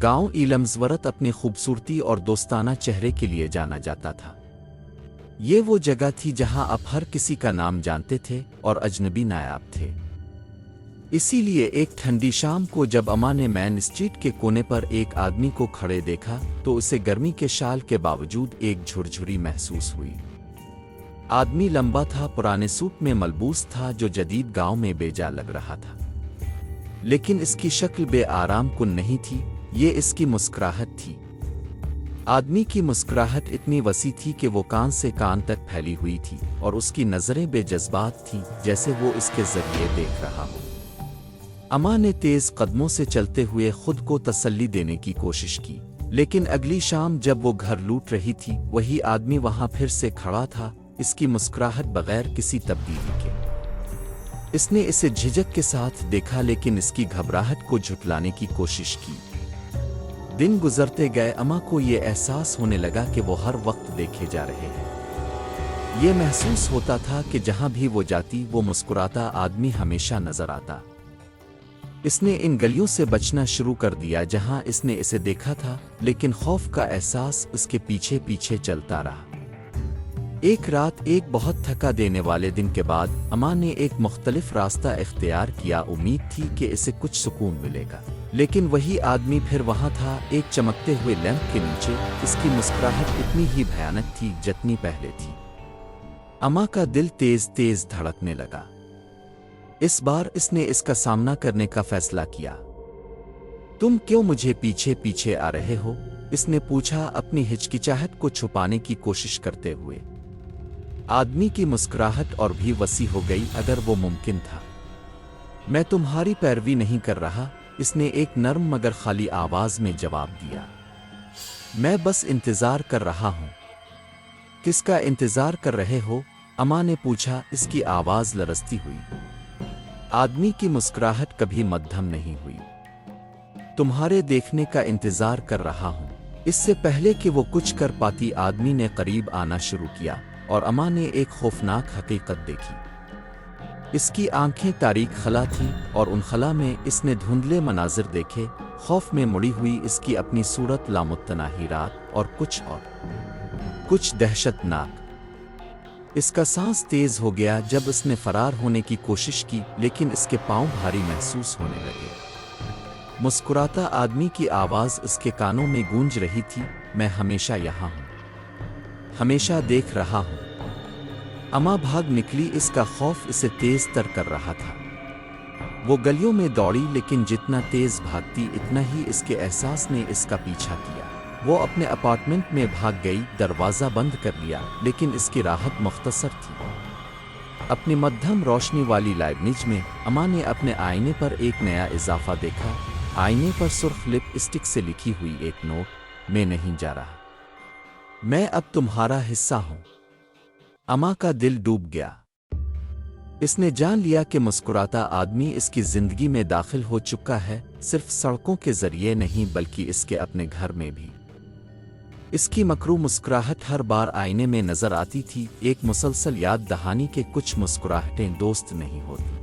गांव इलम्सवर्थ अपनी खूबसूरती और दोस्ताना चेहरे के लिए जाना जाता था। ये वो जगह थी जहां आप हर किसी का नाम जानते थे और अजनबी नायाब थे। इसीलिए एक ठंडी शाम को जब अम्मा ने मेन स्ट्रीट के कोने पर एक आदमी को खड़े देखा तो उसे गर्मी के शाल के बावजूद एक झुरझुरी महसूस हुई। आदमी लंबा था, पुराने सूट में मलबूस था, जो जदीद गांव में बेजा लग रहा था। लेकिन इसकी शक्ल बेआराम कुन नहीं थी, ये इसकी मुस्कुराहट थी। आदमी की मुस्कुराहट इतनी वसी थी कि वो कान से कान तक फैली हुई थी और उसकी नज़रें बेजज्बात थीं, जैसे वो इसके जरिए देख रहा हो। अम्मा ने तेज कदमों से चलते हुए खुद को तसल्ली देने की कोशिश की, लेकिन अगली शाम जब वो घर लूट रही थी वही आदमी वहां फिर से खड़ा था, इसकी मुस्कुराहट बगैर किसी तब्दीली के। इसने इसे झिझक के साथ देखा, लेकिन इसकी घबराहट को झुठलाने की कोशिश की। दिन गुजरते गए, अम्मा को ये एहसास होने लगा कि वो हर वक्त देखे जा रहे हैं। ये महसूस होता था कि जहां भी वो जाती वो मुस्कुराता आदमी हमेशा नजर आता। इसने इन गलियों से बचना शुरू कर दिया जहां इसने इसे देखा था, लेकिन खौफ का एहसास उसके पीछे पीछे चलता रहा। एक रात एक बहुत थका देने वाले दिन के बाद अम्मा ने एक मुख्तलिफ रास्ता इख्तियार किया। उम्मीद थी कि इसे कुछ सुकून मिलेगा, लेकिन वही आदमी फिर वहां था, एक चमकते हुए लैंप के नीचे। इसकी मुस्कुराहट इतनी ही भयानक थी जितनी पहले थी। अम्मा का दिल तेज तेज धड़कने लगा। इस बार इसने इसका सामना करने का फैसला किया। तुम क्यों मुझे पीछे पीछे आ रहे हो? इसने पूछा, अपनी हिचकिचाहट को छुपाने की कोशिश करते हुए। आदमी की मुस्कुराहट और भी वसी हो गई, अगर वो मुमकिन था। मैं तुम्हारी पैरवी नहीं कर रहा, इसने एक नर्म मगर खाली आवाज में जवाब दिया। मैं बस इंतजार कर रहा हूं। किसका इंतजार कर रहे हो? अम्मा ने पूछा, इसकी आवाज लरजती हुई। आदमी की मुस्कुराहट कभी मध्यम नहीं हुई। तुम्हारे देखने का इंतजार कर रहा हूं। इससे पहले कि वो कुछ कर पाती, आदमी ने करीब आना शुरू किया और अम्मा ने एक खौफनाक हकीकत देखी। इसकी आंखें तारीक खला थीं और उन खला में इसने धुंधले मनाजिर देखे। खौफ में मुड़ी हुई इसकी अपनी सूरत लामुत्तनाही रात और कुछ दहशतनाक। इसका सांस तेज हो गया जब इसने फरार होने की कोशिश की, लेकिन इसके पांव भारी महसूस होने लगे। मुस्कुराता आदमी की आवाज इसके कानों में गूंज रही थी, मैं हमेशा यहाँ हूँ, हमेशा देख रहा हूँ। अम्मा भाग निकली, इसका खौफ इसे तेज तर कर रहा था। वो गलियों में दौड़ी, लेकिन जितना तेज भागती इतना ही इसके एहसास ने इसका पीछा किया। वो अपने अपार्टमेंट में भाग गई, दरवाज़ा बंद कर लिया, लेकिन इसकी राहत मुख्तसर थी। अपनी मध्यम रोशनी वाली लाइब्रेरी में अम्मा ने अपने आईने पर एक नया इजाफा देखा। आईने पर सुर्ख लिपस्टिक से लिखी हुई एक नोट, मैं नहीं जा रहा, मैं अब तुम्हारा हिस्सा हूं। अम्मा का दिल डूब गया। इसने जान लिया कि मुस्कुराता आदमी इसकी जिंदगी में दाखिल हो चुका है, सिर्फ सड़कों के जरिए नहीं बल्कि इसके अपने घर में भी। इसकी मकरू मुस्कुराहट हर बार आईने में नजर आती थी, एक मुसलसल याद दहानी के कुछ मुस्कुराहटें दोस्त नहीं होती।